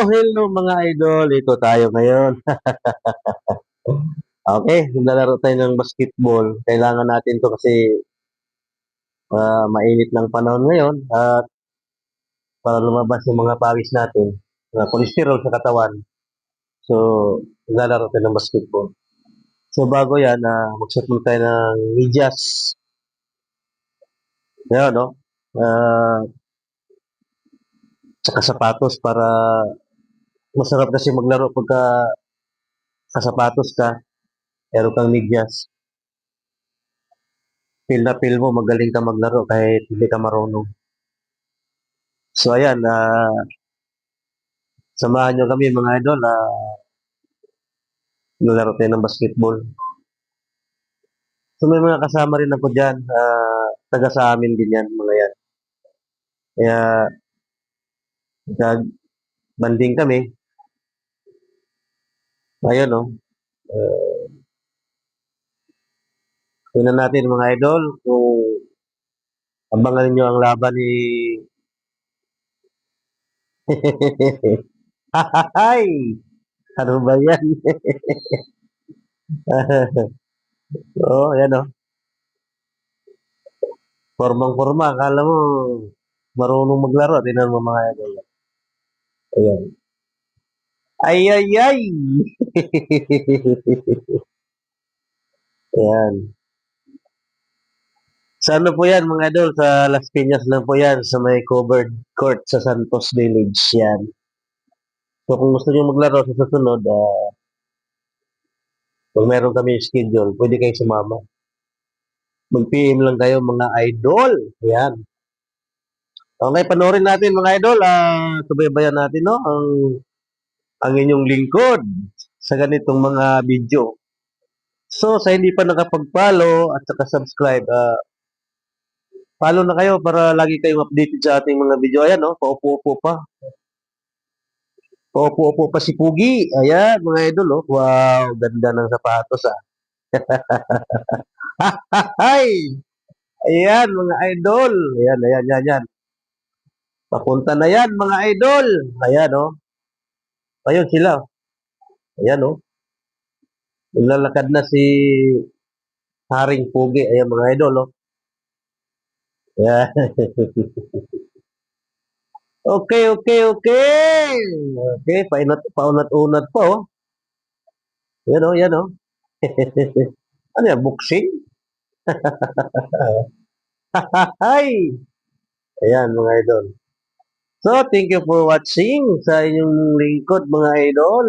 Hello mga idol. Ito tayo ngayon. Okay, naglalaro tayo ng basketball. Kailangan natin to kasi mainit ng panahon ngayon at para lumabas yung mga pawis natin, cholesterol sa katawan. So, naglalaro tayo ng basketball. So, bago yan, magsuot muna tayo ng medyas. Yan, no? Uh, Tsaka sapatos para masarap kasi maglaro pagka kasapatos ka, meron kang medyas. Feel na feel mo, magaling ka maglaro kahit hindi ka marunong. So, ayan, samahan nyo kami mga idol, naglalaro tayo ng basketball. So, may mga kasama rin ako dyan, taga sa amin din yan, mga yan. Kaya, banding kami. Ayun, no. Tingnan natin mga idol, kung abangan nyo ang laban ni... Hay! Ano ba yan? Oo, yan, no. Formang-forma, akala mo marunong maglaro. Tingnan mo mga idol. Ayan. Ay, ay, ay! Ayan. Sa ano po yan, mga idol? Sa Las Piñas lang po yan, sa may covered court sa Santos Village yan. So kung gusto niyo maglaro sa susunod, kung meron kami schedule, pwede kayo sumama. Mag-PM lang kayo mga idol. Yan. Okay, panoorin natin mga idol. Subaybayan natin no, ang inyong lingkod sa ganitong mga video. So sa hindi pa nakapag-follow at saka subscribe, follow na kayo para lagi kayong updated sa ating mga video. Ayan, no? Paupo-upo pa. Paupo-upo pa si Pugi. Ayan, mga idol, oh. Wow, ganda ng sapatos, ah. Hay! Ayan, mga idol. Ayan, ayan, ayan, ayan. Papunta na yan, mga idol. Ayan, oh. Ayun sila. Ayan, oh. Naglalakad na si Haring Pugi. Ayan, mga idol, oh. Ayan. Okay, okay, okay. Okay, paunat-unat pa, oh. Yan, oh, yan, oh. Ano yan, boxing? Hay! Ayan, mga idol. So, thank you for watching sa inyong lingkod, mga idol.